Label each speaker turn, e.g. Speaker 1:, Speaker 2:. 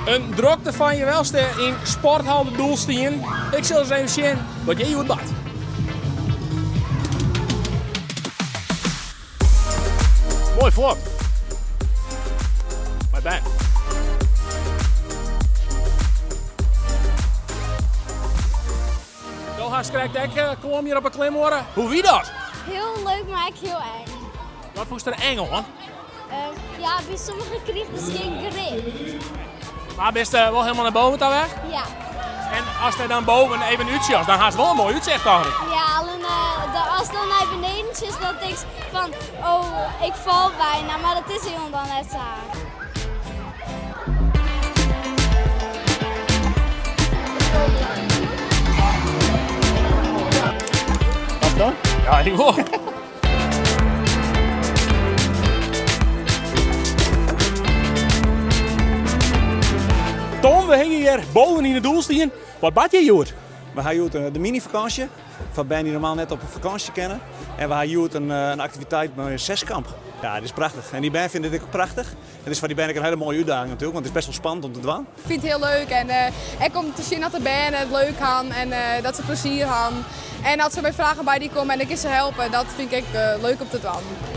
Speaker 1: Een drokte van je welste in Sporthal de Doelstien. Ik zal eens even zien wat jij doet bad. Mooi voor. Maar ben. Zo haast krijgt ik kom hier op een klim worden. Hoe wie dat?
Speaker 2: Heel leuk, maar ook heel eng.
Speaker 1: Wat moest er engel, man?
Speaker 2: Ja, bij sommigen kreeg dus geen grip.
Speaker 1: Maar best wel helemaal naar boven dan weg?
Speaker 2: Ja.
Speaker 1: En als hij dan boven even uitziet, dan gaat het wel een mooi uitzicht eigenlijk.
Speaker 2: Ja, alleen als dan naar beneden is, dan denk ik van, oh, ik val bijna, maar dat is helemaal dan net zo.
Speaker 3: Wat dan?
Speaker 1: Ja, ik wil. Tom, we hingen hier boven in de Doelstien. Wat bad je, Joert?
Speaker 3: We gaan hier de mini-vakantie, van ben die normaal net op een vakantie kennen. En we gaan hier een activiteit met een zeskamp. Ja, dat is prachtig. En die band vind ik ook prachtig. Het is voor die band een hele mooie uitdaging natuurlijk, want het is best wel spannend om te doen.
Speaker 4: Ik vind het heel leuk en ik kom te zien dat de band het leuk gaan en dat ze plezier hebben. En dat ze bij vragen bij die komen en ik ze helpen, dat vind ik leuk om te doen.